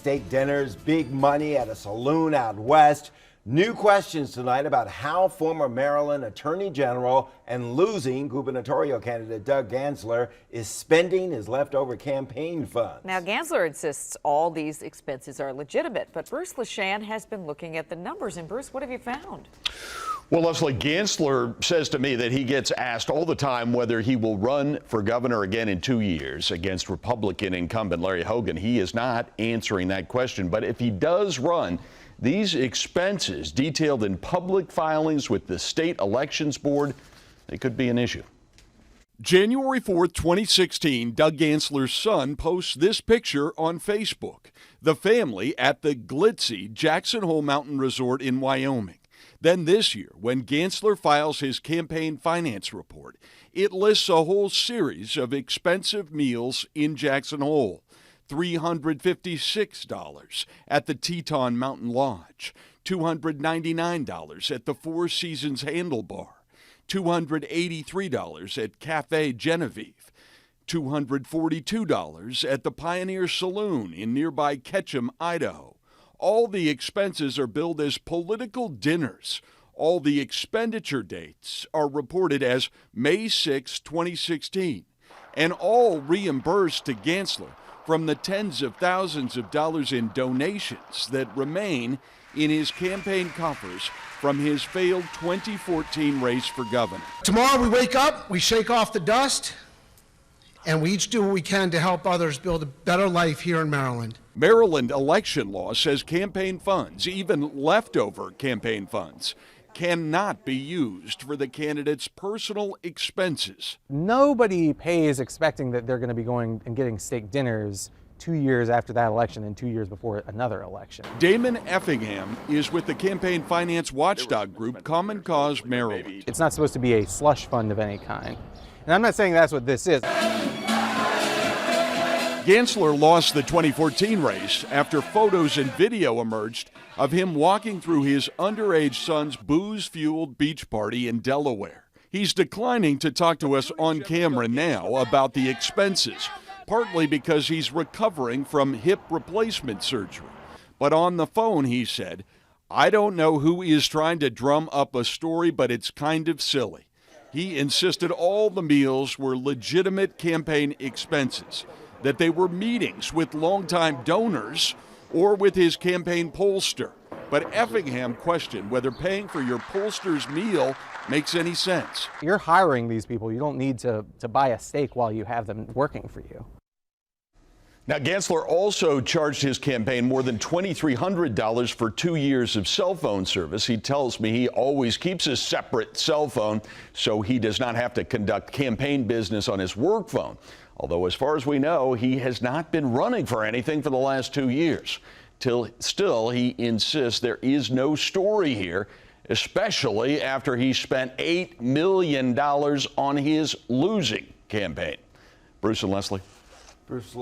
Steak dinners, big money at a saloon out west. New questions tonight about how former Maryland Attorney General and losing gubernatorial candidate Doug Gansler is spending his leftover campaign funds. Now, Gansler insists all these expenses are legitimate, but Bruce LaShan has been looking at the numbers. And Bruce, what have you found? Well, Leslie, Gansler says to me that he gets asked all the time whether he will run for governor again in 2 years against Republican incumbent Larry Hogan. He is not answering that question. But if he does run, these expenses detailed in public filings with the state elections board, they could be an issue. January 4th, 2016, Doug Gansler's son posts this picture on Facebook. The family at the glitzy Jackson Hole Mountain Resort in Wyoming. Then this year, when Gansler files his campaign finance report, it lists a whole series of expensive meals in Jackson Hole. $356 at the Teton Mountain Lodge, $299 at the Four Seasons Handlebar, $283 at Cafe Genevieve, $242 at the Pioneer Saloon in nearby Ketchum, Idaho. All the expenses are billed as political dinners. All the expenditure dates are reported as May 6, 2016, and all reimbursed to Gansler from the tens of thousands of dollars in donations that remain in his campaign coffers from his failed 2014 race for governor. Tomorrow we wake up, we shake off the dust, and we each do what we can to help others build a better life here in Maryland. Maryland election law says campaign funds, even leftover campaign funds, cannot be used for the candidate's personal expenses. Nobody pays expecting that they're going to be going and getting steak dinners 2 years after that election and 2 years before another election. Damon Effingham is with the campaign finance watchdog group Common Cause Maryland. It's not supposed to be a slush fund of any kind. And I'm not saying that's what this is. Gansler lost the 2014 race after photos and video emerged of him walking through his underage son's booze-fueled beach party in Delaware. He's declining to talk to us on camera now about the expenses, partly because he's recovering from hip replacement surgery. But on the phone, he said, "I don't know who is trying to drum up a story, but it's kind of silly." He insisted all the meals were legitimate campaign expenses, that they were meetings with longtime donors or with his campaign pollster. But Effingham questioned whether paying for your pollster's meal makes any sense. You're hiring these people. You don't need to buy a steak while you have them working for you. Now, Gansler also charged his campaign more than $2,300 for 2 years of cell phone service. He tells me he always keeps a separate cell phone so he does not have to conduct campaign business on his work phone. Although, as far as we know, he has not been running for anything for the last 2 years. Still, he insists there is no story here, especially after he spent $8 million on his losing campaign. Bruce and Leslie. Bruce,